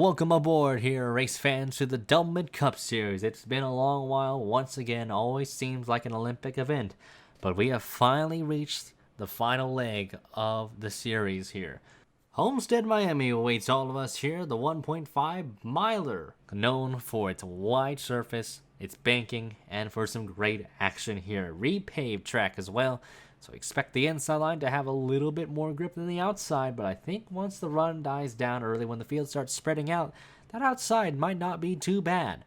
Welcome aboard here, race fans, to the Doublemint Cup Series. It's been a long while. Once again, always seems like an Olympic event, but we have finally reached the final leg of the series here. Homestead, Miami awaits all of us here, the 1.5 miler, known for its wide surface, its banking, and for some great action here. Repaved track as well, so expect the inside line to have a little bit more grip than the outside, but I think once the run dies down early, when the field starts spreading out, that outside might not be too bad.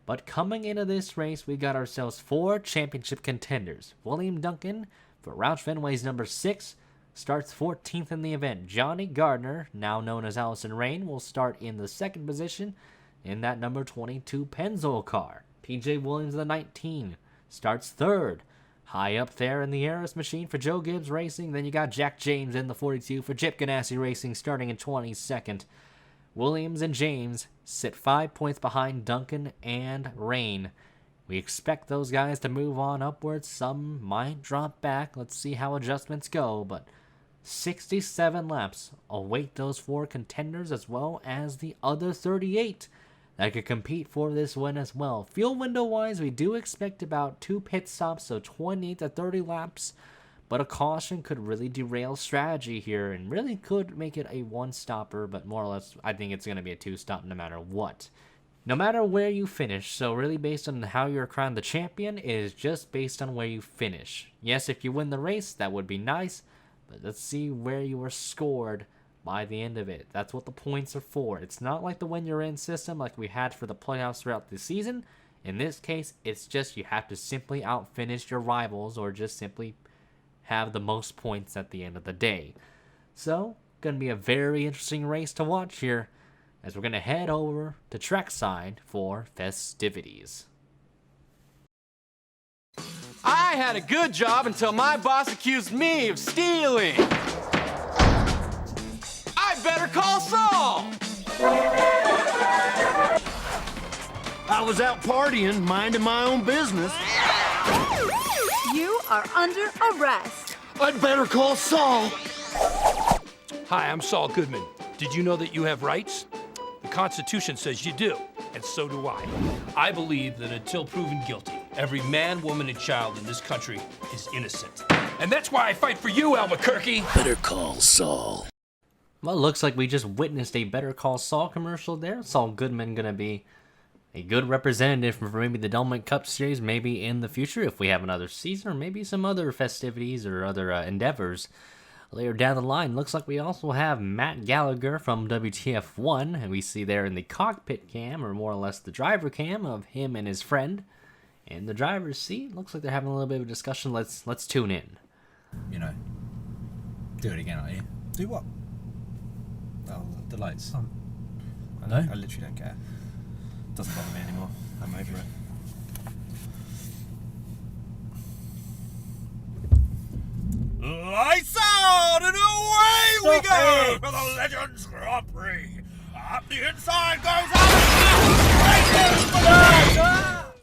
But coming into this race, we got ourselves 4 championship contenders. William Duncan for Roush Fenway's number 6, starts 14th in the event. Johnny Gardner, now known as Allison Rain, will start in the second position in that number 22 Pennzoil car. PJ Williams, the 19, starts 3rd. High up there in the Aris machine for Joe Gibbs Racing. Then you got Jack James in the 42 for Chip Ganassi Racing, starting in 22nd. Williams and James sit 5 points behind Duncan and Rain. We expect those guys to move on upwards. Some might drop back. Let's see how adjustments go, but 67 laps await those 4 contenders, as well as the other 38 that could compete for this win as well. Fuel window wise, we do expect about 2 pit stops, so 20 to 30 laps, but a caution could really derail strategy here and really could make it a 1-stopper, but more or less I think it's going to be a 2-stop no matter what. No matter where you finish, so really based on how you're crowned the champion, it is just based on where you finish. Yes, if you win the race, that would be nice, but let's see where you were scored by the end of it. That's what the points are for. It's not like the win you're in system like we had for the playoffs throughout the season. In this case, it's just you have to simply outfinish your rivals or just simply have the most points at the end of the day. So, going to be a very interesting race to watch here as we're going to head over to trackside for festivities. I had a good job until my boss accused me of stealing. I better call Saul. I was out partying, minding my own business. You are under arrest. I'd better call Saul. Hi, I'm Saul Goodman. Did you know that you have rights? The Constitution says you do, and so do I. I believe that until proven guilty, every man, woman, and child in this country is innocent. And that's why I fight for you, Albuquerque. Better call Saul. Well, it looks like we just witnessed a Better Call Saul commercial there. Saul Goodman going to be a good representative for maybe the Doublemint Cup Series, maybe in the future if we have another season, or maybe some other festivities or other endeavors later down the line. Looks like we also have Matt Gallagher from WTF1, and we see there in the cockpit cam, or more or less the driver cam, of him and his friend in the driver's seat. Looks like they're having a little bit of a discussion. Let's tune in. You know, do it again, are you? Do what? Oh, the lights. I literally don't care. Doesn't bother me anymore. I'm over it. Lights out and away we go for the Legends Grand Prix. Up the inside goes out.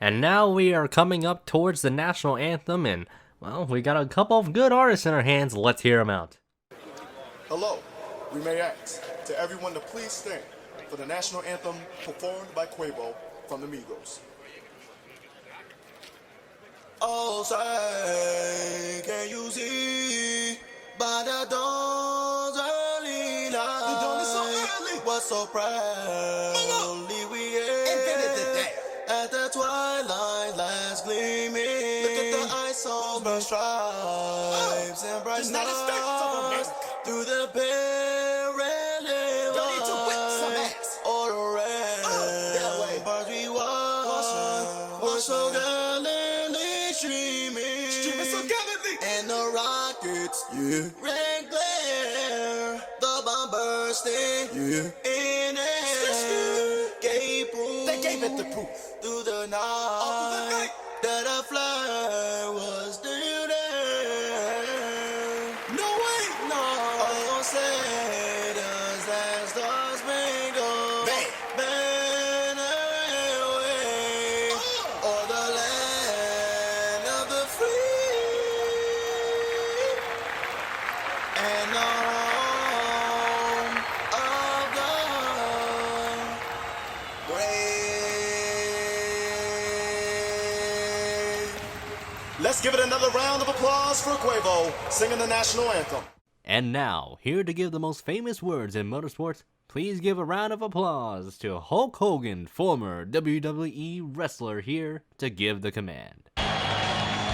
And now we are coming up towards the national anthem, and well, we got a couple of good artists in our hands. Let's hear them out. Hello, we may ask to everyone to please stand for the national anthem performed by Quavo from the Migos. Oh, say, can you see by the dawn's early light? The dawn is so early. What's so proudly we at the twilight last gleaming. Look at the ice on the stripes and bright stars through the parallel lines. All around, but we were so gallantly streaming so gallantly. And the rockets, red glare, the bomb bursting in air, gave proof. They gave it the proof through the night that a flag was still there. No way, no. Oh, say does that star spangled banner wave o'er the land of the free and the home of the another round of applause for Quavo singing the national anthem. And now, here to give the most famous words in motorsports, please give a round of applause to Hulk Hogan, former WWE wrestler, here to give the command.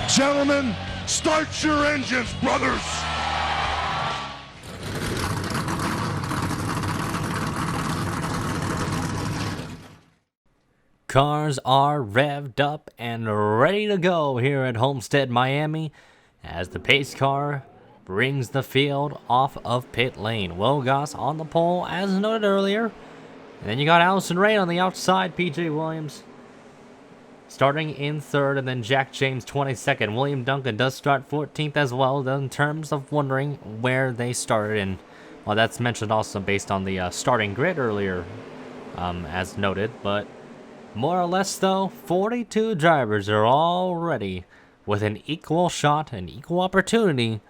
Gentlemen, start your engines, brothers! Cars are revved up and ready to go here at Homestead, Miami, as the pace car brings the field off of pit lane. Will Goss on the pole, as noted earlier. And then you got Allison Rain on the outside, PJ Williams starting in third, and then Jack James 22nd. William Duncan does start 14th as well, in terms of wondering where they started. And, well, that's mentioned also based on the starting grid earlier, as noted. But more or less, though, 42 drivers are all ready with an equal shot, an equal opportunity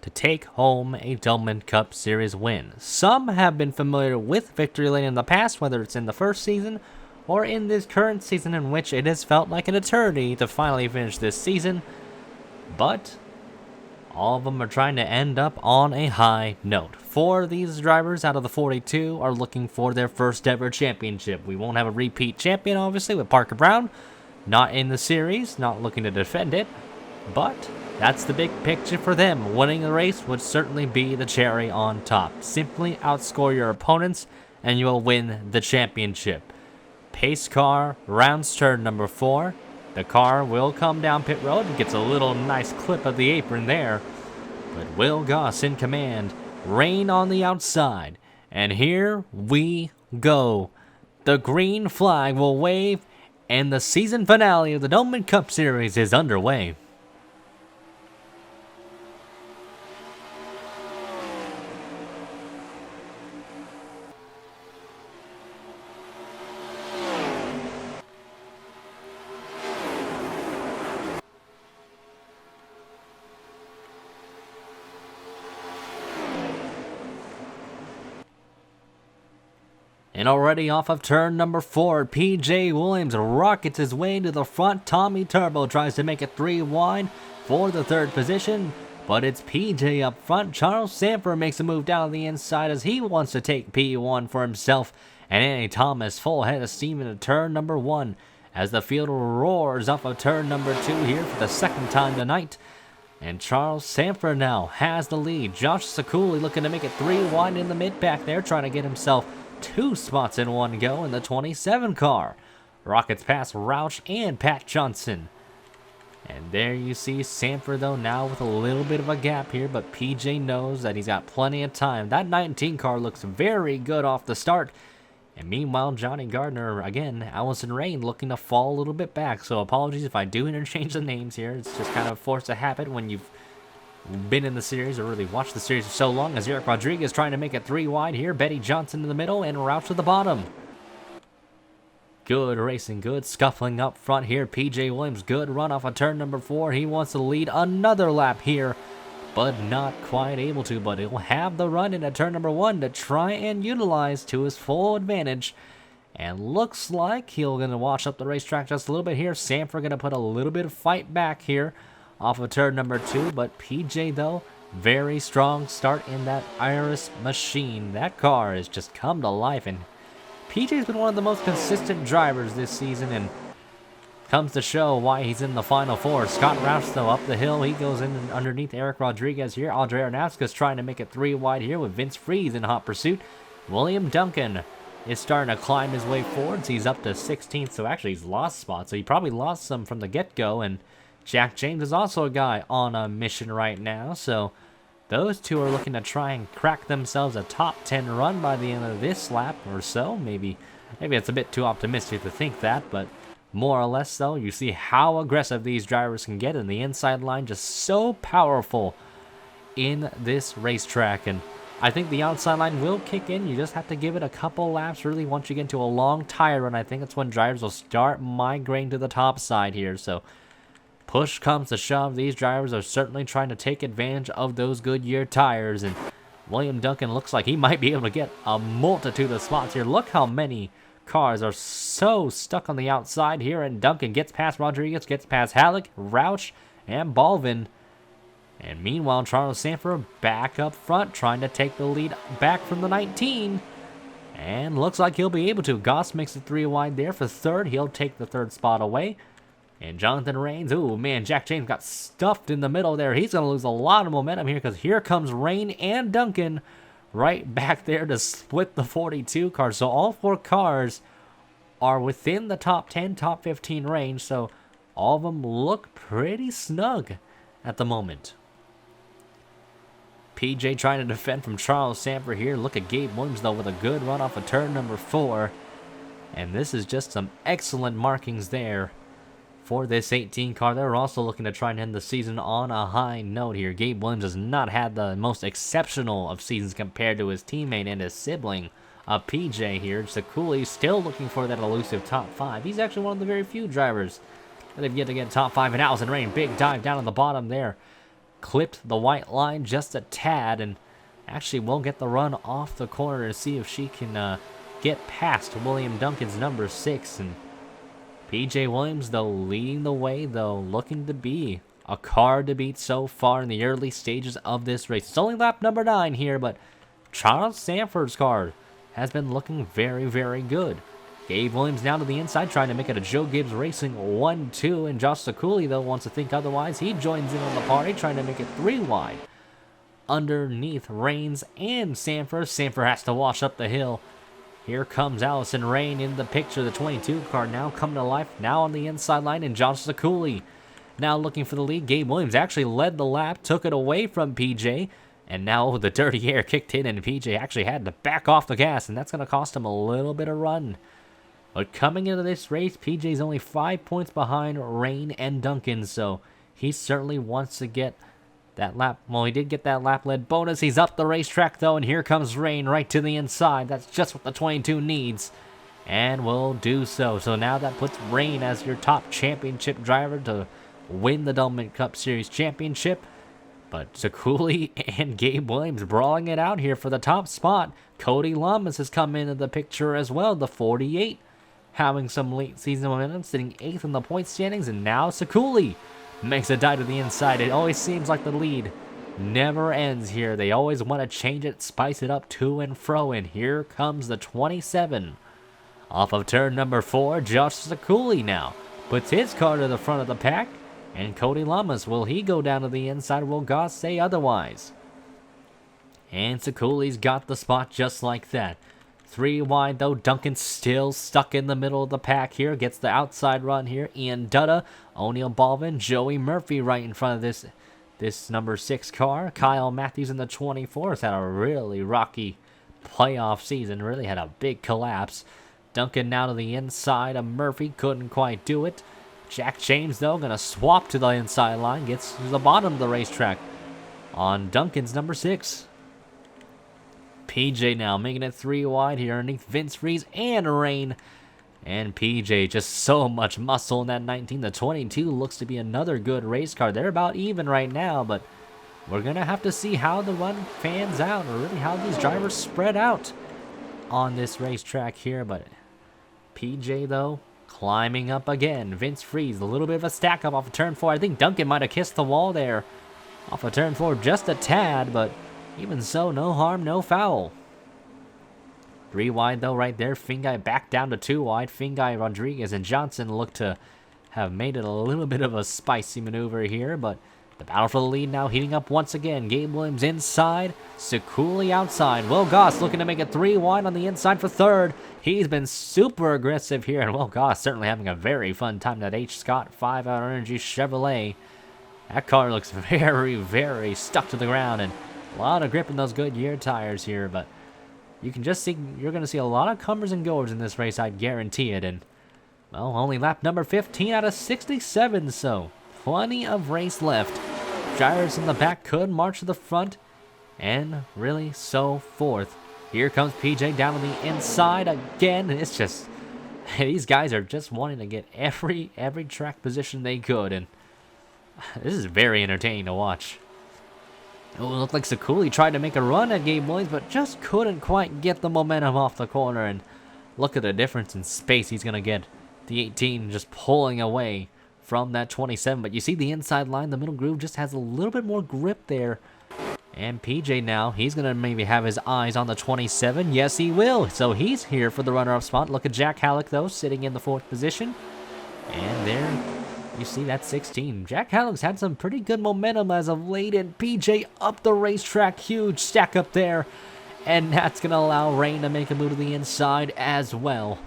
to take home a Doublemint Cup Series win. Some have been familiar with Victory Lane in the past, whether it's in the first season or in this current season, in which it has felt like an eternity to finally finish this season. But all of them are trying to end up on a high note. 4 of these drivers out of the 42 are looking for their first ever championship. We won't have a repeat champion, obviously, with Parker Brown. Not in the series, not looking to defend it. But that's the big picture for them. Winning the race would certainly be the cherry on top. Simply outscore your opponents and you will win the championship. Pace car rounds turn number 4. The car will come down pit road and gets a little nice clip of the apron there. But Will Goss in command. Rain on the outside. And here we go. The green flag will wave and the season finale of the Doublemint Cup Series is underway. And already off of turn number 4, PJ Williams rockets his way to the front. Tommy Turbo tries to make it 3 wide for the 3rd position, but it's PJ up front. Charles Sanford makes a move down the inside as he wants to take P1 for himself. And Andy Thomas full head of steam into turn number 1 as the field roars off of turn number 2 here for the 2nd time tonight. And Charles Sanford now has the lead. Josh Sakuli looking to make it 3 wide in the mid-pack there, trying to get himself 2 spots in one go in the 27 car. Rockets past Roush and Pat Johnson. And there you see Sanford, though, now with a little bit of a gap here, but PJ knows that he's got plenty of time. That 19 car looks very good off the start. And meanwhile, Johnny Gardner, again, Allison Rain looking to fall a little bit back. So apologies if I do interchange the names here. It's just kind of force of habit when you've been in the series or really watched the series for so long, as Eric Rodriguez trying to make it 3 wide here. Betty Johnson in the middle and Roush to the bottom. Good racing, good scuffling up front here. PJ Williams, good run off of turn number 4. He wants to lead another lap here, but not quite able to. But he'll have the run into turn number 1 to try and utilize to his full advantage. And looks like he's going to wash up the racetrack just a little bit here. Sanford going to put a little bit of fight back here off of turn number 2, but PJ, though, very strong start in that Iris machine. That car has just come to life, and PJ's been one of the most consistent drivers this season, and comes to show why he's in the Final 4. Scott Roush, though, up the hill. He goes in underneath Eric Rodriguez here. Andre Arnauska's trying to make it 3 wide here with Vince Freeze in hot pursuit. William Duncan is starting to climb his way forwards. He's up to 16th, so actually he's lost spots. So he probably lost some from the get-go, and Jack James is also a guy on a mission right now, so those two are looking to try and crack themselves a top 10 run by the end of this lap or so. Maybe it's a bit too optimistic to think that, but more or less, though, you see how aggressive these drivers can get, and the inside line just so powerful in this racetrack. And I think the outside line will kick in. You just have to give it a couple laps, really. Once you get into a long tire run, I think that's when drivers will start migrating to the top side here. So push comes to shove, these drivers are certainly trying to take advantage of those Goodyear tires, and William Duncan looks like he might be able to get a multitude of spots here. Look how many cars are so stuck on the outside here, and Duncan gets past Rodriguez, gets past Halleck, Roush, and Baldwin. And meanwhile, Charles Sanford back up front, trying to take the lead back from the 19. And looks like he'll be able to. Goss makes it 3 wide there for third. He'll take the third spot away. And Jonathan Rains, ooh, man, Jack James got stuffed in the middle there. He's going to lose a lot of momentum here because here comes Rain and Duncan right back there to split the 42 cars. So all 4 cars are within the top 10, top 15 range. So all of them look pretty snug at the moment. PJ trying to defend from Charles Sanford here. Look at Gabe Williams, though, with a good run off of turn number 4. And this is just some excellent markings there for this 18 car. They're also looking to try and end the season on a high note here. Gabe Williams has not had the most exceptional of seasons compared to his teammate and his sibling, PJ here. Sakuli still looking for that elusive top 5. He's actually one of the very few drivers that have yet to get top 5. And Allison Rain, big dive down on the bottom there. Clipped the white line just a tad, and actually will get the run off the corner to see if she can get past William Duncan's number 6. And PJ Williams, though, leading the way, though, looking to be a car to beat so far in the early stages of this race. It's only lap number 9 here, but Charles Sanford's car has been looking very, very good. Gabe Williams now to the inside, trying to make it a Joe Gibbs Racing 1-2, and Josh Sakuli, though, wants to think otherwise. He joins in on the party, trying to make it 3 wide. Underneath Rains and Sanford. Sanford has to wash up the hill. Here comes Allison Rain in the picture. The 22 car now coming to life, now on the inside line, and Josh Sakuli now looking for the lead. Gabe Williams actually led the lap, took it away from PJ, and now the dirty air kicked in, and PJ actually had to back off the gas, and that's going to cost him a little bit of run. But coming into this race, PJ's only 5 points behind Rain and Duncan, so he certainly wants to get that lap. Well, he did get that lap-led bonus. He's up the racetrack, though, and here comes Rain right to the inside. That's just what the 22 needs, and will do so. So now that puts Rain as your top championship driver to win the Doublemint Cup Series championship. But Sakuli and Gabe Williams brawling it out here for the top spot. Cody Lamas has come into the picture as well, the 48. Having some late season momentum, sitting 8th in the point standings, and now Sakuli makes a dive to the inside. It always seems like the lead never ends here. They always want to change it, spice it up to and fro, and here comes the 27. Off of turn number 4, Josh Sakuli now puts his car to the front of the pack, and Cody Lamas, will he go down to the inside? Will Goss say otherwise? And Sakuli's got the spot just like that. 3 wide, though. Duncan still stuck in the middle of the pack here. Gets the outside run here. Ian Dutta, O'Neal Baldwin, Joey Murphy right in front of this number 6 car. Kyle Matthews in the 24 has had a really rocky playoff season. Really had a big collapse. Duncan now to the inside of Murphy. Couldn't quite do it. Jack James, though, going to swap to the inside line. Gets to the bottom of the racetrack on Duncan's number 6. PJ now making it 3 wide here underneath Vince Freeze and Rain. And PJ just so much muscle in that 19. The 22 looks to be another good race car. They're about even right now, but we're going to have to see how the run fans out, or really how these drivers spread out on this racetrack here. But PJ, though, climbing up again. Vince Freeze, a little bit of a stack up off of turn 4. I think Duncan might have kissed the wall there off of turn 4 just a tad, but even so, no harm, no foul. 3 wide, though, right there. Fingai back down to 2 wide. Fingai, Rodriguez, and Johnson look to have made it a little bit of a spicy maneuver here, but the battle for the lead now heating up once again. Gabe Williams inside, Sakuli outside. Will Goss looking to make it 3 wide on the inside for third. He's been super aggressive here, and Will Goss certainly having a very fun time. That H. Scott 5-hour Energy Chevrolet. That car looks very, very stuck to the ground, and a lot of grip in those Goodyear tires here, but you can just see, you're going to see a lot of comers and goers in this race, I'd guarantee it. And, well, only lap number 15 out of 67, so plenty of race left. Drivers in the back could march to the front, and really so forth. Here comes PJ down on the inside again. It's just, these guys are just wanting to get every track position they could, and this is very entertaining to watch. Oh, it looked like Sakuli tried to make a run at Gabe Williams, but just couldn't quite get the momentum off the corner. And look at the difference in space he's going to get. The 18 just pulling away from that 27. But you see the inside line, the middle groove just has a little bit more grip there. And PJ now, he's going to maybe have his eyes on the 27. Yes, he will. So he's here for the runner-up spot. Look at Jack Halleck, though, sitting in the 4th position. And there you see that 16. Jack Halleck's had some pretty good momentum as of late. And PJ up the racetrack. Huge stack up there. And that's going to allow Rain to make a move to the inside as well.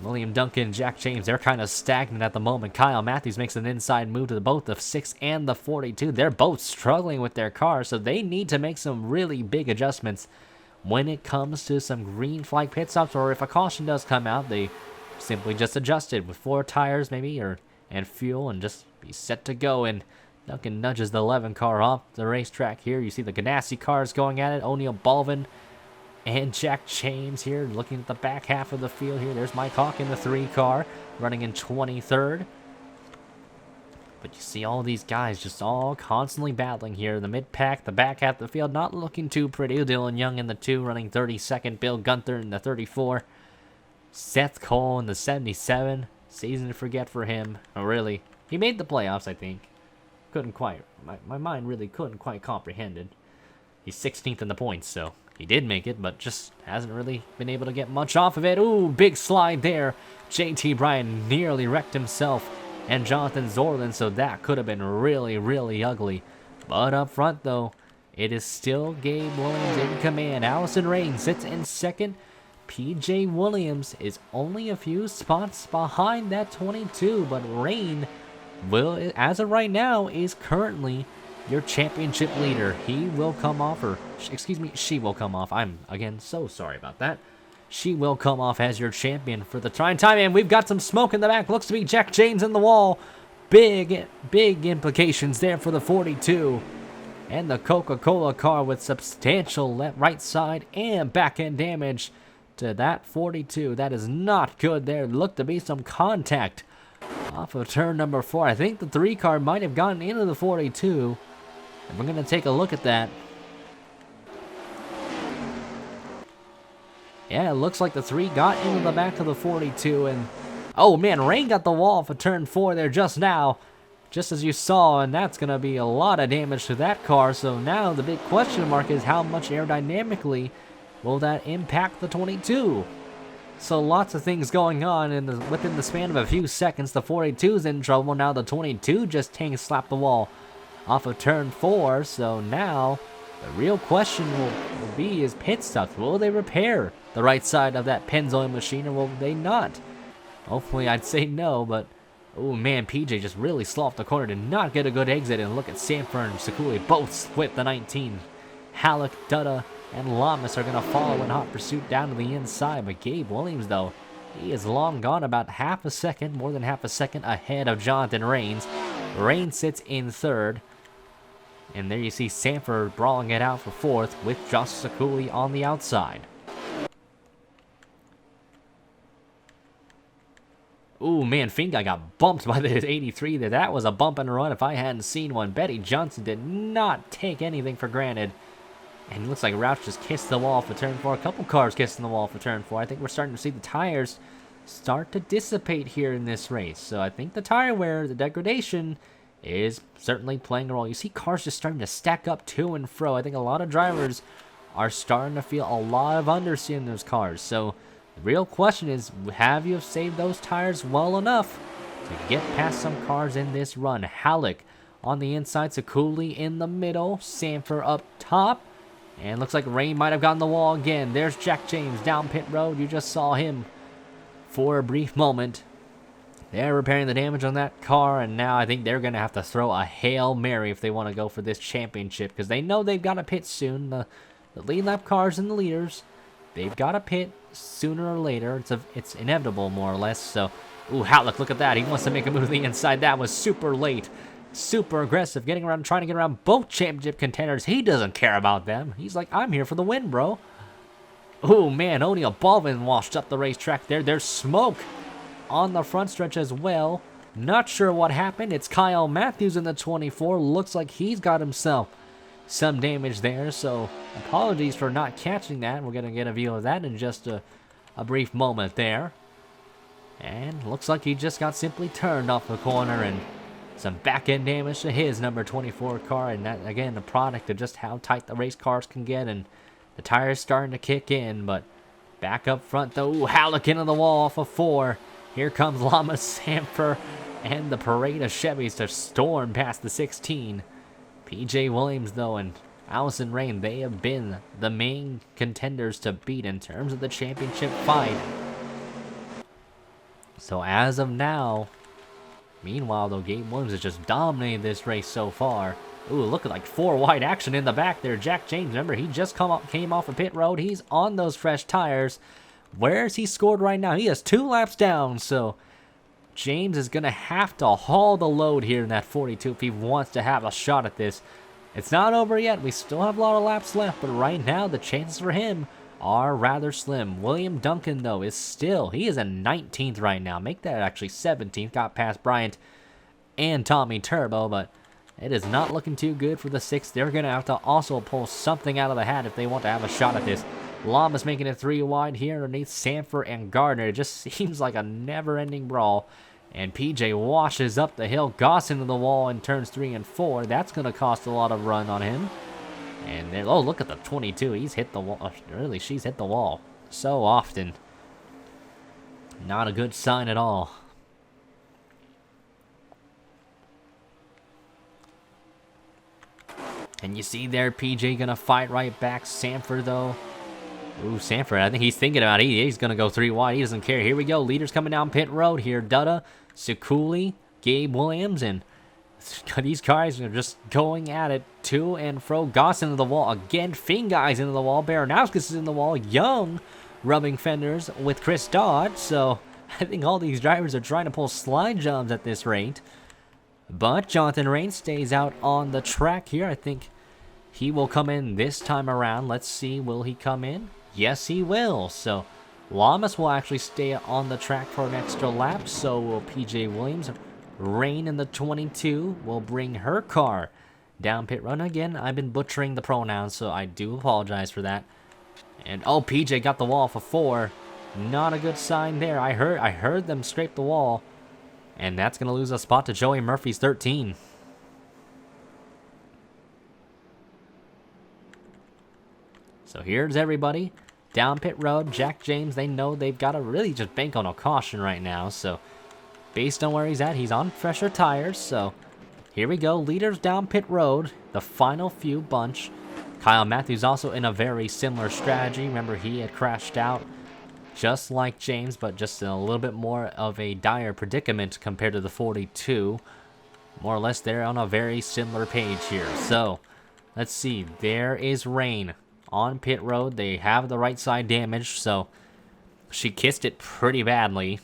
William Duncan, Jack James, they're kind of stagnant at the moment. Kyle Matthews makes an inside move to both the 6 and the 42. They're both struggling with their cars, so they need to make some really big adjustments when it comes to some green flag pit stops, or if a caution does come out, they simply just adjust it with 4 tires maybe, and fuel, and just be set to go. And Duncan nudges the 11 car off the racetrack here. You see the Ganassi cars going at it. O'Neal Balvin and Jack James here looking at the back half of the field here. There's Mike Hawk in the 3 car running in 23rd. But you see all these guys just all constantly battling here. The mid-pack, the back half of the field not looking too pretty. Dylan Young in the 2 running 32nd. Bill Gunther in the 34. Seth Cole in the 77. Season to forget for him. Oh, really? He made the playoffs, I think. Couldn't quite. My mind really couldn't quite comprehend it. He's 16th in the points, so he did make it, but just hasn't really been able to get much off of it. Ooh, big slide there. JT Bryan nearly wrecked himself and Jonathan Zorlin, so that could have been really, really ugly. But up front, though, it is still Gabe Williams in command. Allison Rain sits in 2nd. PJ Williams is only a few spots behind that 22, but Rain will, as of right now, is currently your championship leader. He will come off, or excuse me, she will come off. I'm, again, so sorry about that. She will come off as your champion for the time. And we've got some smoke in the back. Looks to be Jack James in the wall. Big, big implications there for the 42. And the Coca-Cola car with substantial right side and back end damage to that 42. That is not good there. Looked to be some contact off of turn number 4. I think the 3 car might have gotten into the 42. And we're going to take a look at that. Yeah, it looks like the 3 got into the back of the 42. And oh man, Rain got the wall for turn 4 there just now. Just as you saw, and that's going to be a lot of damage to that car. So now the big question mark is how much aerodynamically will that impact the 22? So lots of things going on within the span of a few seconds. The 42 is in trouble. Now the 22 just tank slapped the wall off of turn 4. So now the real question will be is pit stops. Will they repair the right side of that Pennzoil machine, or will they not? Hopefully I'd say no, but oh man, PJ just really sloughed the corner, did not get a good exit. And look at Sanford and Sakuli both split the 19. Halleck, Dutta, and Lamas are going to follow in hot pursuit down to the inside. But Gabe Williams, though, he is long gone, about half a second, more than half a second ahead of Jonathan Rains. Rain sits in 3rd. And there you see Sanford brawling it out for 4th with Josh Sakuli on the outside. Ooh, man, Finguy got bumped by the 83 there. That was a bump and run if I hadn't seen one. Betty Johnson did not take anything for granted. And it looks like Roush just kissed the wall for turn 4. A couple cars kissing the wall for turn 4. I think we're starting to see the tires start to dissipate here in this race. So I think the tire wear, the degradation, is certainly playing a role. You see cars just starting to stack up to and fro. I think a lot of drivers are starting to feel a lot of understeer in those cars. So the real question is, have you saved those tires well enough to get past some cars in this run? Halleck on the inside, Sakuli in the middle, Sanford up top. And looks like Rain might have gotten the wall again. There's Jack James down pit road. You just saw him for a brief moment. They're repairing the damage on that car, and now I think they're going to have to throw a Hail Mary if they want to go for this championship, because they know they've got to pit soon. The lead lap cars and the leaders, they've got to pit sooner or later. It's inevitable, more or less. So, ooh, Halleck, look at that. He wants to make a move to the inside. That was super late. Super aggressive, getting around, trying to get around both championship contenders. He doesn't care about them. He's like, I'm here for the win, bro. Oh, man, O'Neal Balvin washed up the racetrack there. There's smoke on the front stretch as well. Not sure what happened. It's Kyle Matthews in the 24. Looks like he's got himself some damage there, so apologies for not catching that. We're going to get a view of that in just a brief moment there. And looks like he just got simply turned off the corner, and some back-end damage to his number 24 car. And that, again, a product of just how tight the race cars can get, and the tires starting to kick in. But back up front, though. Ooh, Halleck into the wall off of 4. Here comes Llama Samper and the parade of Chevys to storm past the 16. PJ Williams, though, and Allison Rain, they have been the main contenders to beat in terms of the championship fight. So as of now, meanwhile, though, Gabe Williams has just dominated this race so far. Ooh, look at like 4 wide action in the back there. Jack James, remember, he just came off of pit road. He's on those fresh tires. Where's he scored right now? He has 2 laps down, so James is going to have to haul the load here in that 42 if he wants to have a shot at this. It's not over yet. We still have a lot of laps left, but right now the chances for him are rather slim. William Duncan, though, he is in 19th right now. Make that actually 17th. Got past Bryant and Tommy Turbo, but it is not looking too good for the 6th. They're going to have to also pull something out of the hat if they want to have a shot at this. Llama's making it 3 wide here underneath Sanford and Gardner. It just seems like a never-ending brawl. And PJ washes up the hill, Goss into the wall in turns 3 and 4. That's going to cost a lot of run on him. And then, oh, look at the 22. He's hit the wall. Really, she's hit the wall so often. Not a good sign at all. And you see there, PJ going to fight right back. Sanford, though. Ooh, Sanford, I think he's thinking about it. He's going to go 3 wide. He doesn't care. Here we go. Leaders coming down pit road here. Dutta, Sekuli, Gabe Williams, and these guys are just going at it to and fro. Goss into the wall. Again, Finguy's into the wall. Baranowskis is in the wall. Young rubbing fenders with Chris Dodd. So I think all these drivers are trying to pull slide jumps at this rate. But Jonathan Rain stays out on the track here. I think he will come in this time around. Let's see, will he come in? Yes, he will. So Lamas will actually stay on the track for an extra lap. So will PJ Williams. Rain in the 22 will bring her car down pit run. Again, I've been butchering the pronouns, so I do apologize for that. And oh, PJ got the wall for 4. Not a good sign there. I heard them scrape the wall. And that's going to lose a spot to Joey Murphy's 13. So here's everybody down pit road. Jack James, they know they've got to really just bank on a caution right now. So based on where he's at, he's on fresher tires. So here we go. Leaders down pit road. The final few bunch. Kyle Matthews also in a very similar strategy. Remember, he had crashed out just like James, but just in a little bit more of a dire predicament compared to the 42. More or less, they're on a very similar page here. So let's see. There is Rain on pit road. They have the right side damage, so she kissed it pretty badly.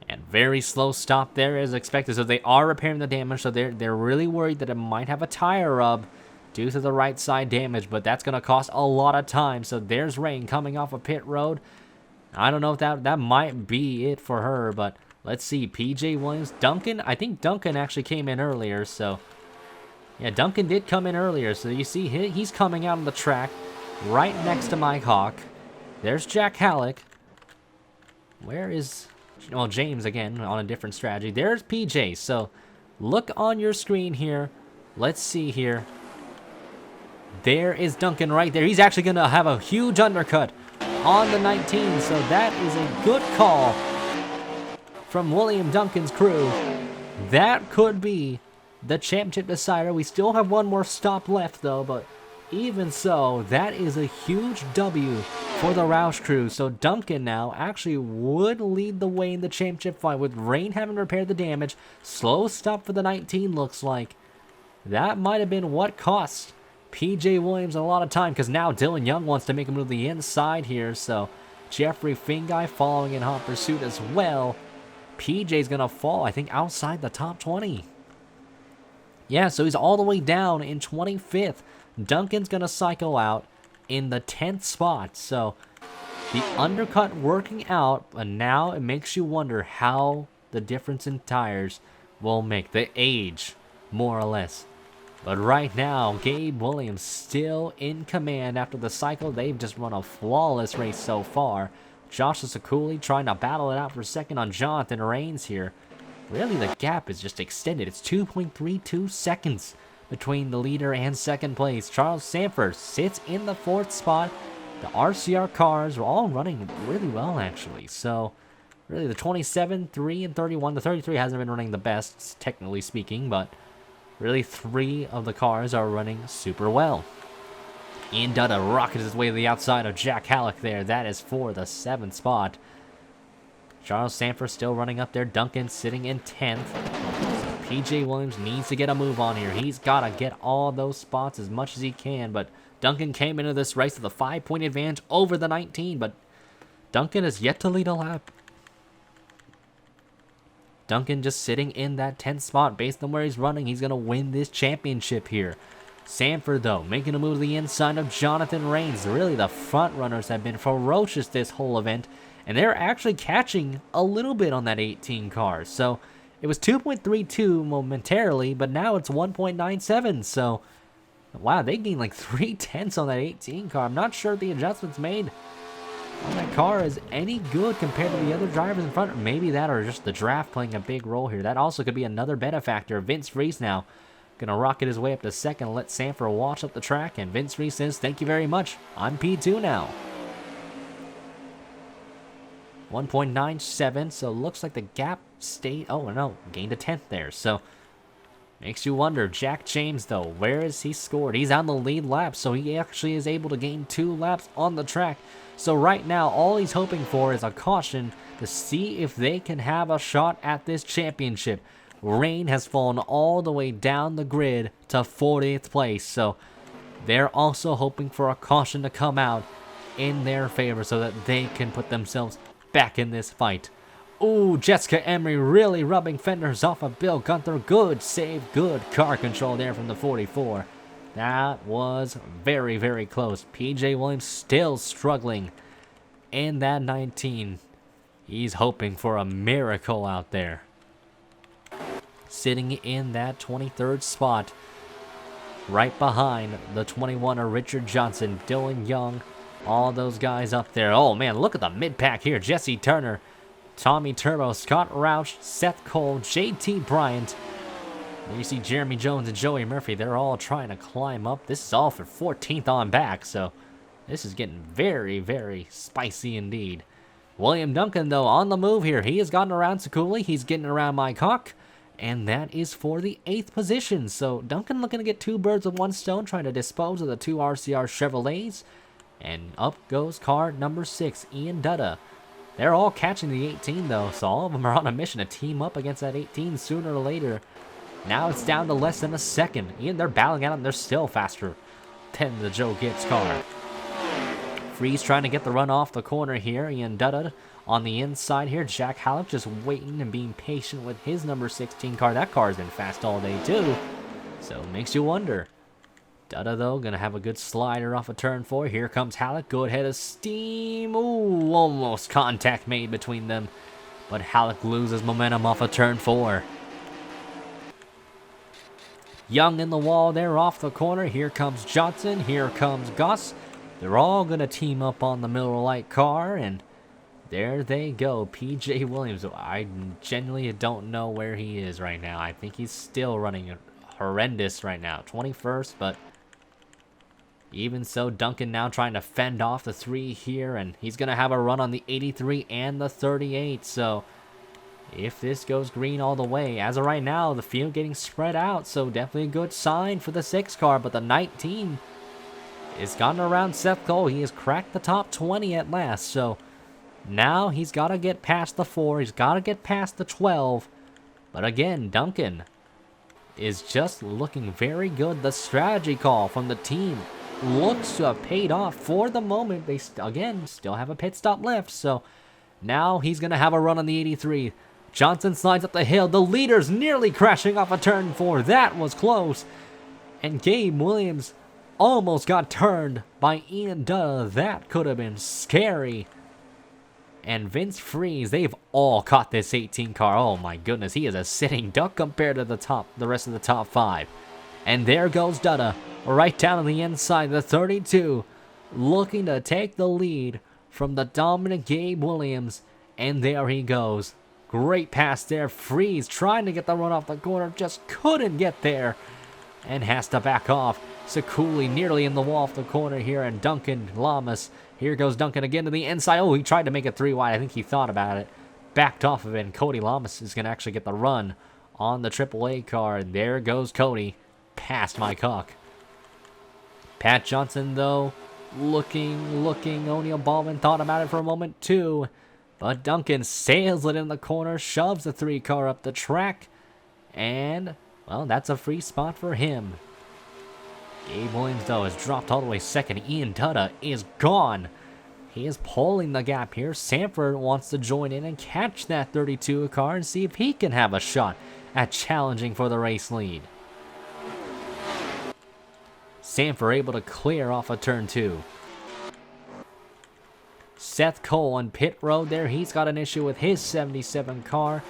And very slow stop there as expected. So they are repairing the damage, so they're really worried that it might have a tire rub due to the right side damage, but that's going to cost a lot of time. So there's Rain coming off of pit road. I don't know if that might be it for her, but let's see. PJ Williams, Duncan. I think Duncan actually came in earlier, so yeah, Duncan did come in earlier. So you see he's coming out on the track right next to Mike Hawk. There's Jack Halleck. Where is, well, James again on a different strategy. There's PJ. So look on your screen here. Let's see here. There is Duncan right there. He's actually going to have a huge undercut on the 19, so that is a good call from William Duncan's crew. That could be the championship decider. We still have one more stop left, though, but even so, that is a huge W for the Roush crew. So Duncan now actually would lead the way in the championship fight with Rain having repaired the damage. Slow stop for the 19 looks like. That might have been what cost PJ Williams a lot of time, because now Dylan Young wants to make him to the inside here. So Jeffrey Finguy following in hot pursuit as well. PJ's going to fall, I think, outside the top 20. Yeah, so he's all the way down in 25th. Duncan's going to cycle out in the 10th spot. So the undercut working out, and now it makes you wonder how the difference in tires will make the age, more or less. But right now, Gabe Williams still in command after the cycle. They've just run a flawless race so far. Josh Sakuli trying to battle it out for second on Jonathan Rains here. Really, the gap is just extended. It's 2.32 seconds between the leader and second place. Charles Sanford sits in the 4th spot. The RCR cars are all running really well, actually. So, really, the 27, 3, and 31. The 33 hasn't been running the best, technically speaking, but really 3 of the cars are running super well. Ian Dutta rockets his way to the outside of Jack Halleck there. That is for the 7th spot. Charles Sanford still running up there. Duncan sitting in 10th. So PJ Williams needs to get a move on here. He's got to get all those spots as much as he can, but Duncan came into this race with a 5-point advantage over the 19, but Duncan is yet to lead a lap. Duncan just sitting in that 10th spot. Based on where he's running, he's going to win this championship here. Sanford, though, making a move to the inside of Jonathan Rains. Really, the front runners have been ferocious this whole event, and they're actually catching a little bit on that 18 car. So it was 2.32 momentarily, but now it's 1.97. So, wow, they gained like 3/10 on that 18 car. I'm not sure the adjustments made on that car is any good compared to the other drivers in front. Maybe that or just the draft playing a big role here. That also could be another benefactor. Vince Reese now going to rocket his way up to second and let Sanford wash up the track. And Vince Reese says, thank you very much. I'm P2 now. 1.97, so looks like the gap stayed. Oh, no, gained a 10th there. So makes you wonder. Jack James, though, where is he scored? He's on the lead lap, so he actually is able to gain 2 laps on the track. So right now, all he's hoping for is a caution to see if they can have a shot at this championship. Rain has fallen all the way down the grid to 40th place, so they're also hoping for a caution to come out in their favor so that they can put themselves back in this fight. Ooh, Jessica Emery really rubbing fenders off of Bill Gunther. Good save, good car control there from the 44. That was very, very close. PJ Williams still struggling in that 19. He's hoping for a miracle out there. Sitting in that 23rd spot, right behind the 21 of Richard Johnson, Dylan Young, all those guys up there. Oh man, look at the mid-pack here. Jesse Turner, Tommy Turbo, Scott Roush, Seth Cole, JT Bryant. There you see Jeremy Jones and Joey Murphy. They're all trying to climb up. This is all for 14th on back, so this is getting very, very spicy indeed. William Duncan, though, on the move here. He has gotten around Sakuli. He's getting around Mike Hawk, and that is for the 8th position. So Duncan looking to get 2 birds with 1 stone, trying to dispose of the 2 RCR Chevrolets. And up goes car number 6, Ian Dutta. They're all catching the 18, though, so all of them are on a mission to team up against that 18 sooner or later. Now it's down to less than a second. Ian, they're battling at them. They're still faster than the Joe Gibbs car. Freeze trying to get the run off the corner here. Ian Dutta on the inside here. Jack Halleck just waiting and being patient with his number 16 car. That car's been fast all day, too. So it makes you wonder. Dutta, though, going to have a good slider off of turn 4. Here comes Halleck. Good head of steam. Ooh, almost contact made between them. But Halleck loses momentum off of turn 4. Young in the wall there off the corner. Here comes Johnson. Here comes Gus. They're all going to team up on the Miller Lite car. And there they go. PJ Williams. I genuinely don't know where he is right now. I think he's still running horrendous right now. 21st, but even so, Duncan now trying to fend off the 3 here. And he's going to have a run on the 83 and the 38. So if this goes green all the way, as of right now, the field getting spread out, so definitely a good sign for the 6 car, but the 19 is gotten around Seth Cole. He has cracked the top 20 at last, so now he's got to get past the 4, he's got to get past the 12, but again, Duncan is just looking very good. The strategy call from the team looks to have paid off for the moment. They, again, still have a pit stop left, so now he's going to have a run on the 83. Johnson slides up the hill. The leader's nearly crashing off a turn 4. That was close. And Gabe Williams almost got turned by Ian Dutta. That could have been scary. And Vince Freeze, they've all caught this 18 car. Oh my goodness, he is a sitting duck compared to the rest of the top 5. And there goes Dutta, right down on the inside, the 32, looking to take the lead from the dominant Gabe Williams. And there he goes. Great pass there. Freeze trying to get the run off the corner. Just couldn't get there. And has to back off. Sekuli nearly in the wall off the corner here. And Duncan Lamas. Here goes Duncan again to the inside. Oh, he tried to make it 3 wide. I think he thought about it. Backed off of it. And Cody Lamas is going to actually get the run on the AAA car. And there goes Cody. Past Mike Hawk. Pat Johnson, though, looking. O'Neal Baldwin thought about it for a moment, too. But Duncan sails it in the corner, shoves the 3 car up the track. And, well, that's a free spot for him. Gabe Williams, though, has dropped all the way second. Ian Dutta is gone. He is pulling the gap here. Sanford wants to join in and catch that 32 car and see if he can have a shot at challenging for the race lead. Sanford able to clear off of turn 2. Seth Cole on pit road there. He's got an issue with his 77 car.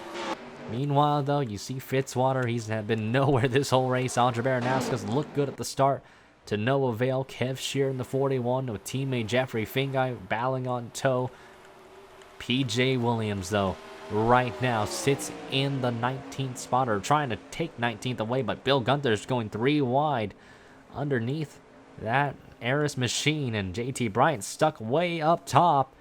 Meanwhile, though, you see Fitzwater. He's been nowhere this whole race. Andre Baranowski's looked good at the start. To no avail. Kev Shear in the 41 with teammate Jeffrey Fingai battling on tow. PJ Williams, though, right now sits in the 19th spot, or trying to take 19th away, but Bill Gunther's going 3 wide underneath that Eris machine, and JT Bryant stuck way up top.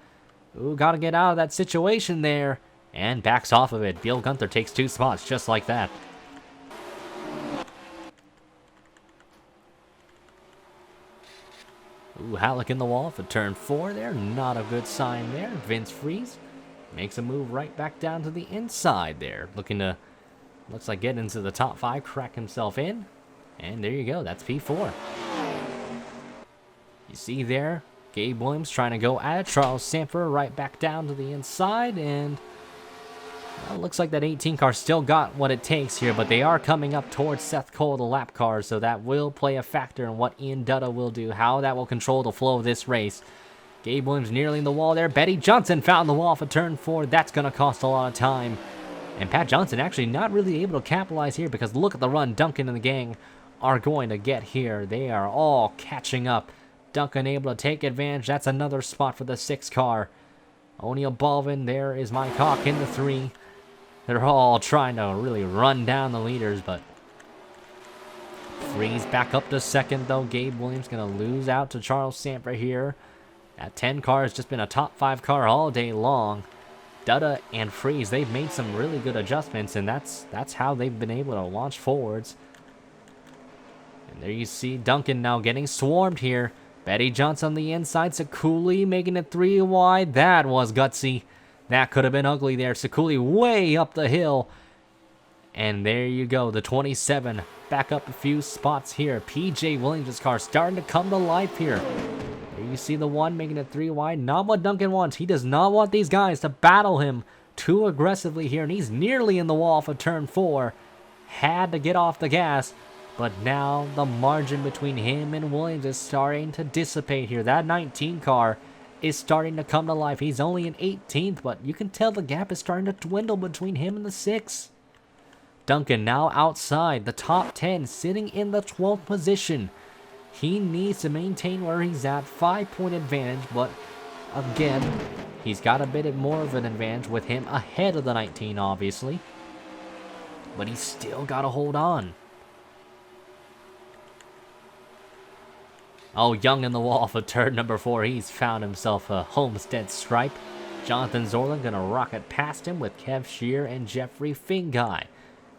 Ooh, gotta get out of that situation there, and backs off of it. Bill Gunther takes 2 spots just like that. Ooh, Halleck in the wall for turn 4 there. Not a good sign there. Vince Freeze makes a move right back down to the inside there. Looking to, looks like get into the top 5, crack himself in. And there you go, that's P4. You see there, Gabe Williams trying to go at it. Charles Sanford right back down to the inside. And well, it looks like that 18 car still got what it takes here, but they are coming up towards Seth Cole, the lap car, so that will play a factor in what Ian Dutta will do, how that will control the flow of this race. Gabe Williams nearly in the wall there. Betty Johnson found the wall for turn 4. That's going to cost a lot of time. And Pat Johnson actually not really able to capitalize here, because look at the run Duncan and the gang are going to get here. They are all catching up. Duncan able to take advantage. That's another spot for the 6 car. O'Neal Baldwin, there is Mike Hawk in the 3. They're all trying to really run down the leaders, but Freeze back up to second, though. Gabe Williams going to lose out to Charles Sanford here. That 10 car has just been a top 5 car all day long. Dutta and Freeze, they've made some really good adjustments, and that's how they've been able to launch forwards. And there you see Duncan now getting swarmed here. Betty Johnson on the inside. Sekuli making it 3 wide. That was gutsy. That could have been ugly there. Sekuli way up the hill. And there you go. The 27 back up a few spots here. PJ Williams' car starting to come to life here. There you see the 1 making it 3 wide. Not what Duncan wants. He does not want these guys to battle him too aggressively here. And he's nearly in the wall for turn 4. Had to get off the gas. But now the margin between him and Williams is starting to dissipate here. That 19 car is starting to come to life. He's only in 18th, but you can tell the gap is starting to dwindle between him and the 6. Duncan now outside the top 10, sitting in the 12th position. He needs to maintain where he's at, 5-point advantage, but again, he's got a bit more of an advantage with him ahead of the 19, obviously. But he's still got to hold on. Oh, Young in the wall for turn number 4. He's found himself a Homestead stripe. Jonathan Zorlin gonna rocket past him with Kev Shear and Jeffrey Fingai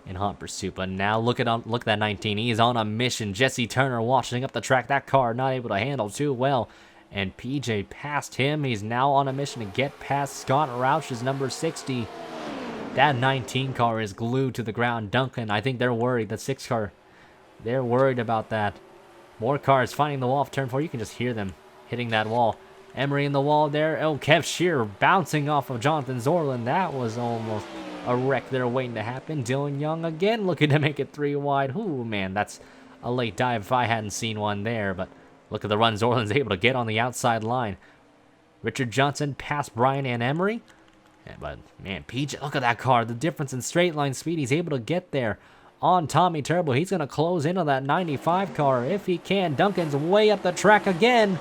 in hot pursuit. But now look at that 19. He's on a mission. Jesse Turner washing up the track. That car not able to handle too well. And PJ passed him. He's now on a mission to get past Scott Roush's number 60. That 19 car is glued to the ground. Duncan, I think they're worried. The 6 car, they're worried about that. More cars finding the wall of turn 4. You can just hear them hitting that wall. Emery in the wall there. Oh, Kev Shear bouncing off of Jonathan Zorlin. That was almost a wreck there waiting to happen. Dylan Young again looking to make it 3 wide. Ooh, man, that's a late dive if I hadn't seen one there. But look at the run Zorlin's able to get on the outside line. Richard Johnson past Brian and Emery. Yeah, but, man, PJ, look at that car. The difference in straight line speed. He's able to get there. On Tommy Turbo, he's going to close into that 95 car if he can. Duncan's way up the track again.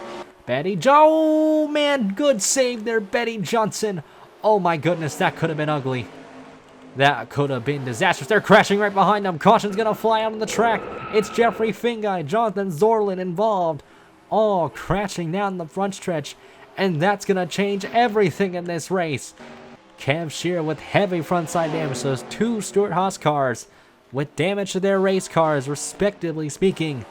Oh, man, good save there, Betty Johnson. Oh, my goodness, that could have been ugly. That could have been disastrous. They're crashing right behind them. Caution's going to fly out on the track. It's Jeffrey Fingai, Jonathan Zorlin involved. All crashing down the front stretch. And that's going to change everything in this race. Kev Shear with heavy frontside damage. So those two Stewart-Haas cars with damage to their race cars, respectively speaking.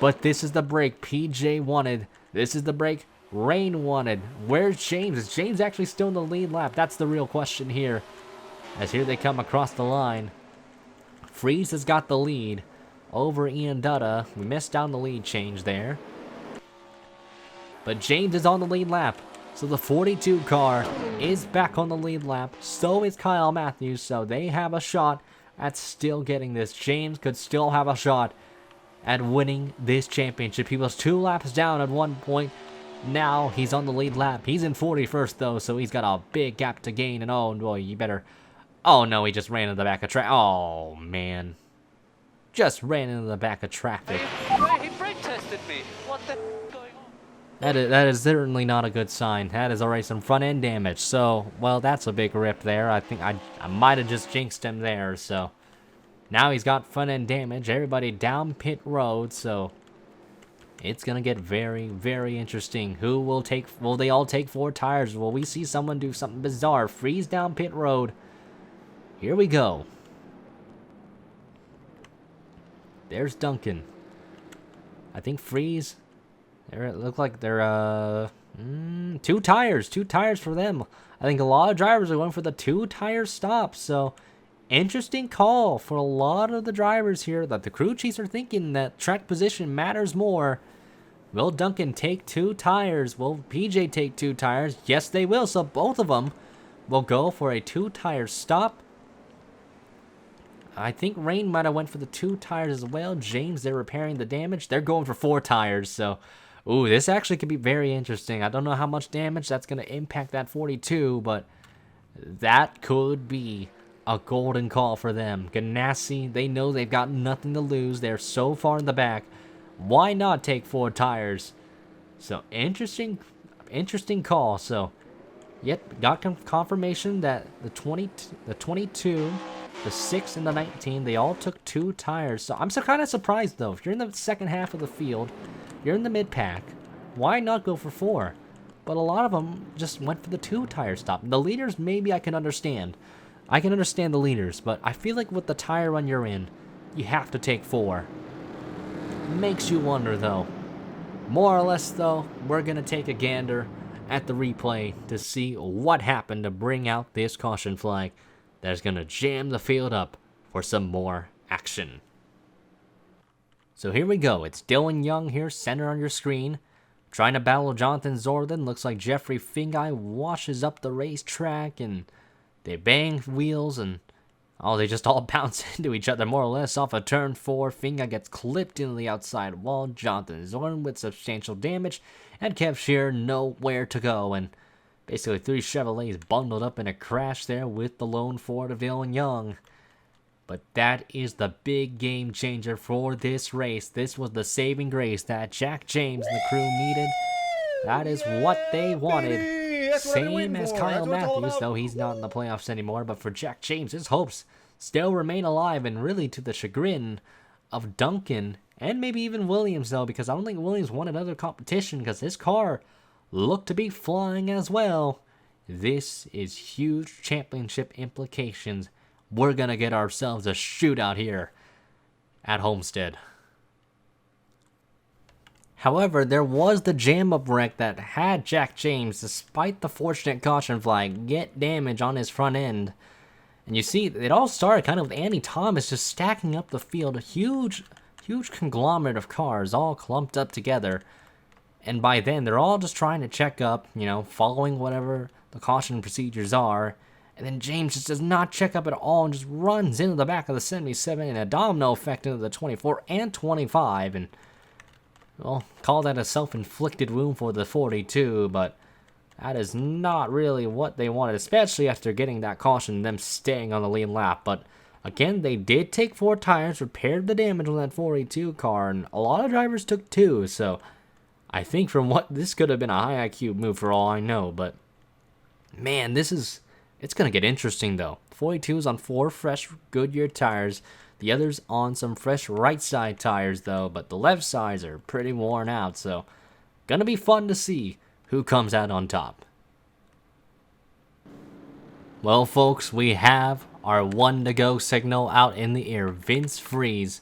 But this is the break PJ wanted. This is the break Rain wanted. Where's James? Is James actually still in the lead lap? That's the real question here. As here they come across the line. Freeze has got the lead over Ian Dutta. We missed out on the lead change there. But James is on the lead lap. So the 42 car is back on the lead lap. So is Kyle Matthews. So they have a shot at still getting this. James could still have a shot at winning this championship. He was 2 laps down at one point. Now he's on the lead lap. He's in 41st though, so he's got a big gap to gain. And oh boy, you better... Oh no, he just ran into the back of traffic. Oh man. Just ran into the back of traffic. He brake tested me. What the going on? That is certainly not a good sign. That is already some front end damage. So, well, that's a big rip there. I think I might have just jinxed him there. So, now he's got front end damage. Everybody down pit road. So, it's going to get very, very interesting. Who will take... Will they all take 4 tires? Will we see someone do something bizarre? Freeze down pit road. Here we go. There's Duncan. I think Freeze... It look like they're 2 tires. 2 tires for them. I think a lot of drivers are going for the 2-tire stop. So, interesting call for a lot of the drivers here. That the crew chiefs are thinking that track position matters more. Will Duncan take 2 tires? Will PJ take 2 tires? Yes, they will. So, both of them will go for a 2-tire stop. I think Rain might have went for the 2 tires as well. James, they're repairing the damage. They're going for 4 tires. So, ooh, this actually could be very interesting. I don't know how much damage that's going to impact that 42, but that could be a golden call for them. Ganassi, they know they've got nothing to lose. They're so far in the back. Why not take 4 tires? So, interesting call. So, yet got confirmation that the 22, the 6, and the 19, they all took 2 tires. So, I'm kind of surprised, though. If you're in the second half of the field... You're in the mid-pack. Why not go for 4? But a lot of them just went for the 2-tire stop. The leaders, maybe I can understand. I can understand the leaders, but I feel like with the tire run you're in, you have to take 4. Makes you wonder, though. More or less, though, we're going to take a gander at the replay to see what happened to bring out this caution flag that's going to jam the field up for some more action. So here we go. It's Dylan Young here, center on your screen. Trying to battle Jonathan Zorlin. Looks like Jeffrey Fingai washes up the racetrack and they bang wheels and they just all bounce into each other more or less off of turn 4. Fingai gets clipped into the outside wall. Jonathan Zorlin with substantial damage and Kev Shear nowhere to go. And basically 3 Chevrolets bundled up in a crash there with the lone Ford of Dylan Young. But that is the big game changer for this race. This was the saving grace that Jack James and the crew needed. That is what they wanted. Same as Kyle Matthews, though he's not in the playoffs anymore. But for Jack James, his hopes still remain alive, and really to the chagrin of Duncan and maybe even Williams, though, because I don't think Williams won another competition because his car looked to be flying as well. This is huge championship implications. We're going to get ourselves a shootout here at Homestead. However, there was the jam-up wreck that had Jack James, despite the fortunate caution flag, get damage on his front end. And you see, it all started kind of with Andy Thomas just stacking up the field. A huge conglomerate of cars all clumped up together. And by then, they're all just trying to check up, following whatever the caution procedures are. And then James just does not check up at all and just runs into the back of the 77 in a domino effect into the 24 and 25. And, well, call that a self-inflicted wound for the 42, but that is not really what they wanted, especially after getting that caution and them staying on the lead lap. But, again, they did take 4 tires, repaired the damage on that 42 car, and a lot of drivers took 2, so I think from what this could have been a high IQ move for all I know, but man, it's going to get interesting though. 42's on 4 fresh Goodyear tires. The others on some fresh right side tires though, but the left sides are pretty worn out, so going to be fun to see who comes out on top. Well, folks, we have our 1 to go signal out in the air. Vince Freeze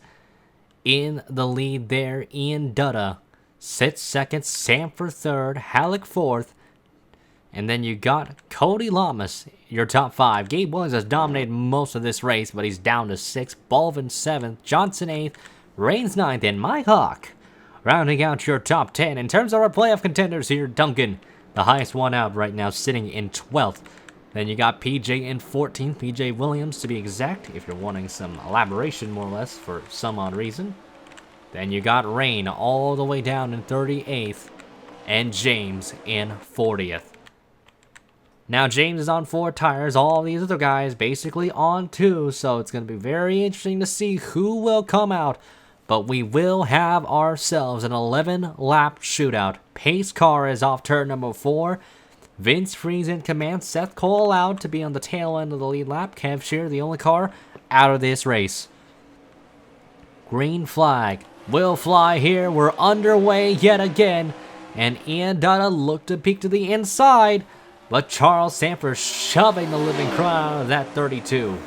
in the lead there. Ian Dutta sits second, Sanford third, Halleck fourth, and then you got Cody Lamas, your top 5. Gabe Williams has dominated most of this race, but he's down to 6th. Balvin 7th, Johnson 8th, Reigns 9th, and Mike Hawk rounding out your top 10. In terms of our playoff contenders here, Duncan, the highest one out right now, sitting in 12th. Then you got PJ in 14th, PJ Williams to be exact, if you're wanting some elaboration more or less for some odd reason. Then you got Rain all the way down in 38th, and James in 40th. Now James is on 4 tires, all these other guys basically on 2, so it's going to be very interesting to see who will come out. But we will have ourselves an 11-lap shootout. Pace car is off turn number 4. Vince Freeze in command. Seth Cole allowed to be on the tail end of the lead lap. Kev Shear, the only car out of this race. Green flag will fly here. We're underway yet again. And Ian Dutta looked to peek to the inside. But Charles Sanford shoving the living crap out of that 32.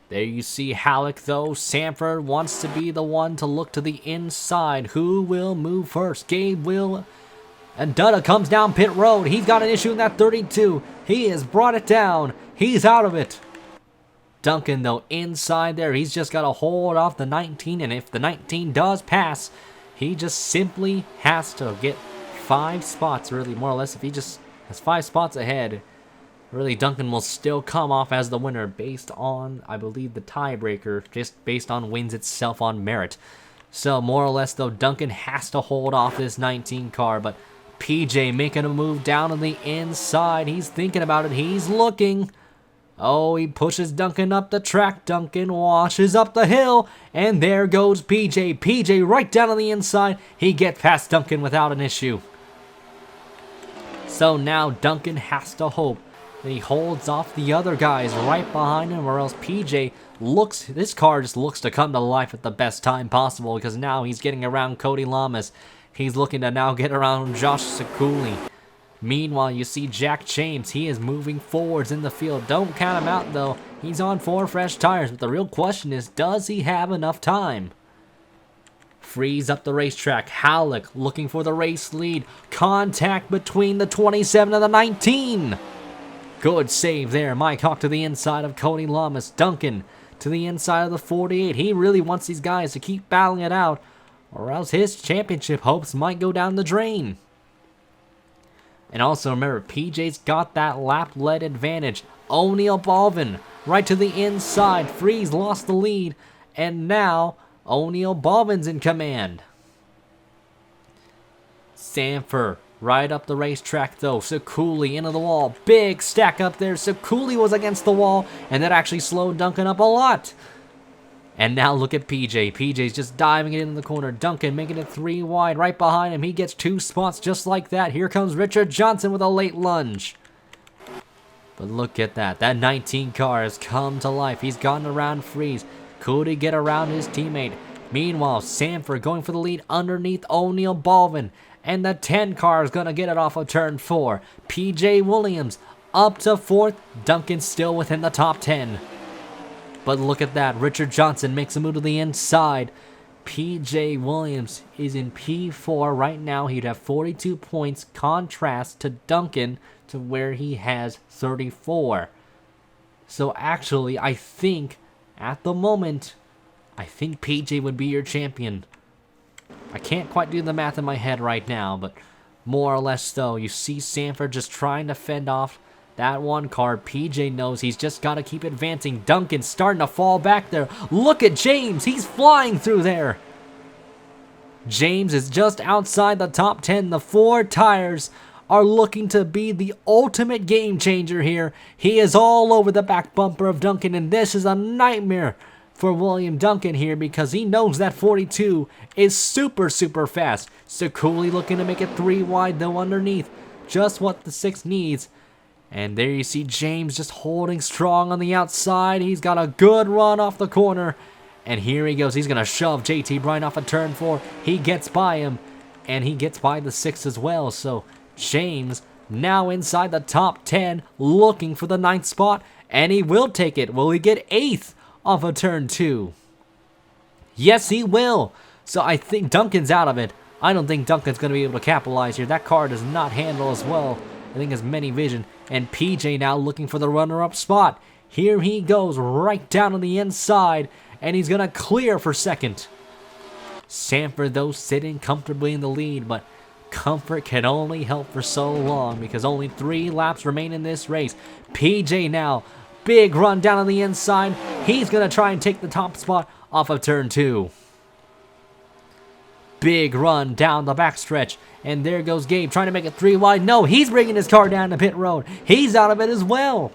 There you see Halleck, though. Sanford wants to be the one to look to the inside. Who will move first? Gabe will. And Dutta comes down pit road. He's got an issue in that 32. He has brought it down. He's out of it. Duncan, though, inside there. He's just got to hold off the 19. And if the 19 does pass, he just simply has to get 5 spots, really, more or less. If he just has 5 spots ahead, really, Duncan will still come off as the winner based on, I believe, the tiebreaker, just based on wins itself on merit. So, more or less, though, Duncan has to hold off this 19 car, but PJ making a move down on the inside. He's thinking about it. He's looking. Oh, he pushes Duncan up the track. Duncan washes up the hill, and there goes PJ. PJ right down on the inside. He gets past Duncan without an issue. So now Duncan has to hope that he holds off the other guys right behind him, or else PJ looks, this car just looks to come to life at the best time possible, because now he's getting around Cody Lamas. He's looking to now get around Josh Sekuli. Meanwhile, you see Jack James. He is moving forwards in the field. Don't count him out, though. He's on 4 fresh tires, but the real question is, does he have enough time? Freeze up the racetrack. Halleck looking for the race lead. Contact between the 27 and the 19. Good save there. Mike Hawk to the inside of Cody Lamas. Duncan to the inside of the 48. He really wants these guys to keep battling it out, or else his championship hopes might go down the drain. And also remember, PJ's got that lap-led advantage. O'Neal Balvin right to the inside. Freeze lost the lead, and now O'Neal Balvin's in command. Sanford right up the racetrack, though. Sekuli into the wall. Big stack up there. Sekuli was against the wall, and that actually slowed Duncan up a lot. And now look at PJ. PJ's just diving it in the corner. Duncan making it 3 wide. Right behind him, he gets 2 spots just like that. Here comes Richard Johnson with a late lunge. But look at that. That 19 car has come to life. He's gotten around Freeze. Could he get around his teammate? Meanwhile, Sanford going for the lead underneath O'Neal Balvin. And the 10 car is going to get it off of turn 4. PJ Williams up to 4th. Duncan still within the top 10. But look at that. Richard Johnson makes a move to the inside. PJ Williams is in P4 right now. He'd have 42 points, contrast to Duncan, to where he has 34. So actually, I think, at the moment, I think PJ would be your champion. I can't quite do the math in my head right now, but more or less though, you see Sanford just trying to fend off that one car. PJ knows he's just got to keep advancing. Duncan starting to fall back there. Look at James. He's flying through there. James is just outside the top 10. The 4 tires are looking to be the ultimate game changer here. He is all over the back bumper of Duncan, and this is a nightmare for William Duncan here because he knows that 42 is super fast. Sekuli looking to make it 3 wide though underneath. Just what the 6 needs. And there you see James just holding strong on the outside. He's got a good run off the corner. And here he goes. He's going to shove JT Bryan off of turn 4. He gets by him. And he gets by the 6 as well. So James now inside the top 10 looking for the 9th spot. And he will take it. Will he get 8th off of turn 2? Yes, he will. So I think Duncan's out of it. I don't think Duncan's going to be able to capitalize here. That car does not handle as well, I think, as many vision. And PJ now looking for the runner-up spot. Here he goes right down on the inside. And he's going to clear for 2nd. Sanford, though, sitting comfortably in the lead. But comfort can only help for so long because only 3 laps remain in this race. PJ now, big run down on the inside. He's going to try and take the top spot off of turn 2. Big run down the backstretch. And there goes Gabe trying to make it 3 wide. No, he's bringing his car down to pit road. He's out of it as well.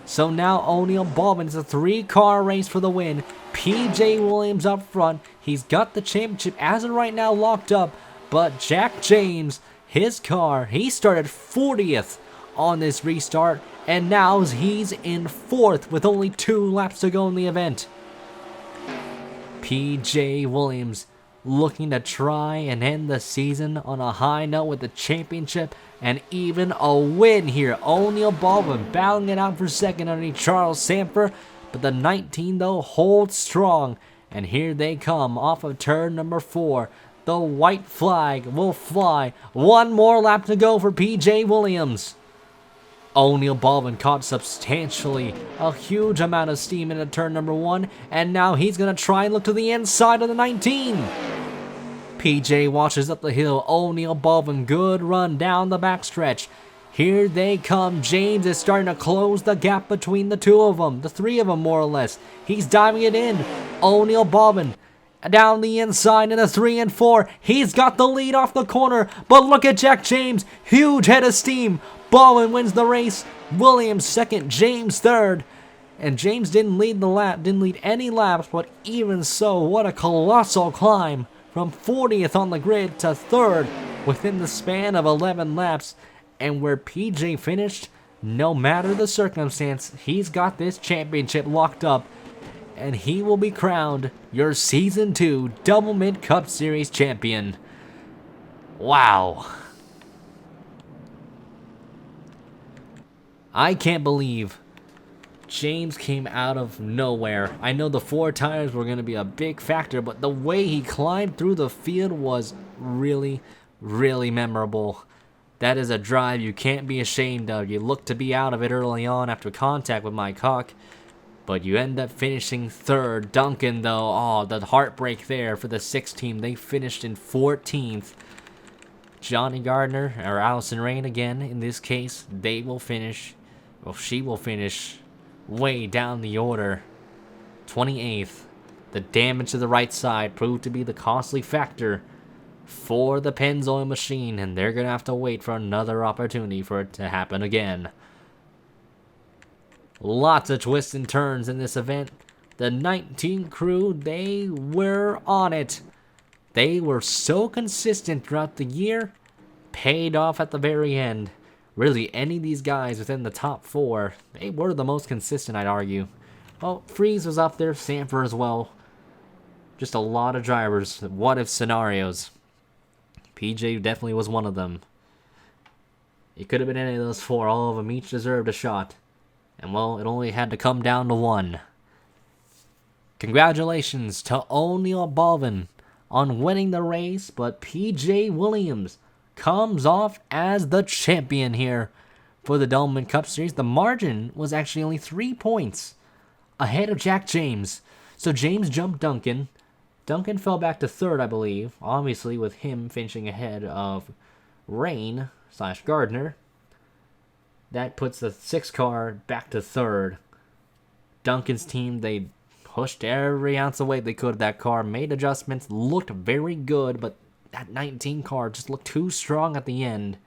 So now O'Neal Baldwin, it's a 3-car race for the win. PJ Williams up front. He's got the championship as of right now locked up. But Jack James, his car, he started 40th on this restart. And now he's in 4th with only 2 laps to go in the event. PJ Williams looking to try and end the season on a high note with the championship and even a win here. O'Neal Baldwin battling it out for 2nd underneath Charles Sanford, but the 19 though holds strong. And here they come off of turn number 4. The white flag will fly. 1 more lap to go for PJ Williams. O'Neal Baldwin caught substantially a huge amount of steam into turn number 1, and now he's going to try and look to the inside of the 19. PJ washes up the hill. O'Neal Baldwin, good run down the backstretch. Here they come. James is starting to close the gap between the 2 of them, the 3 of them more or less. He's diving it in. O'Neal Baldwin down the inside in the 3 and 4. He's got the lead off the corner, but look at Jack James. Huge head of steam. Baldwin wins the race. Williams 2nd, James 3rd. And James didn't lead any laps, but even so, what a colossal climb from 40th on the grid to 3rd within the span of 11 laps. And where PJ finished, no matter the circumstance, he's got this championship locked up. And he will be crowned your Season 2 Doublemint Cup Series champion. Wow. I can't believe James came out of nowhere. I know the 4 tires were going to be a big factor, but the way he climbed through the field was really memorable. That is a drive you can't be ashamed of. You look to be out of it early on after contact with Mike Hawk, but you end up finishing 3rd. Duncan, though, oh, the heartbreak there for the 6th team. They finished in 14th. Johnny Gardner, or Allison Rain again, in this case, they will finish, well, she will finish way down the order, 28th. The damage to the right side proved to be the costly factor for the Pennzoil machine, and they're going to have to wait for another opportunity for it to happen again. Lots of twists and turns in this event. The 19 crew, they were on it. They were so consistent throughout the year, paid off at the very end. Really, any of these guys within the top 4, they were the most consistent, I'd argue. Well, Freeze was up there, Sanford as well. Just a lot of drivers, what-if scenarios. PJ definitely was one of them. It could have been any of those 4, all of them each deserved a shot. And well, it only had to come down to 1. Congratulations to O'Neal Baldwin on winning the race, but PJ Williams comes off as the champion here for the Doublemint Cup Series. The margin was actually only 3 points ahead of Jack James. So James jumped Duncan. Duncan fell back to 3rd, I believe, obviously with him finishing ahead of Rain/Gardner. That puts the 6 car back to 3rd. Duncan's team, they pushed every ounce of weight they could of that car, made adjustments, looked very good, but that 19 car just looked too strong at the end.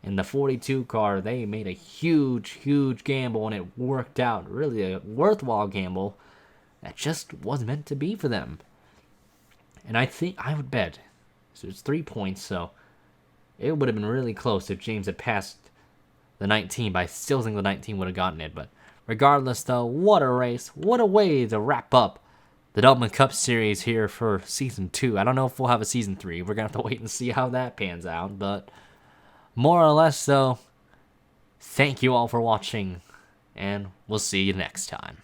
And the 42 car, they made a huge gamble, and it worked out. Really a worthwhile gamble. that just was meant to be for them. And I think I would bet, so it's 3 points, so it would have been really close if James had passed the 19, but I still think the 19 would have gotten it. But regardless, though, what a race. What a way to wrap up the Doublemint Cup Series here for Season 2. I don't know if we'll have a Season 3. We're going to have to wait and see how that pans out. But more or less, though, thank you all for watching, and we'll see you next time.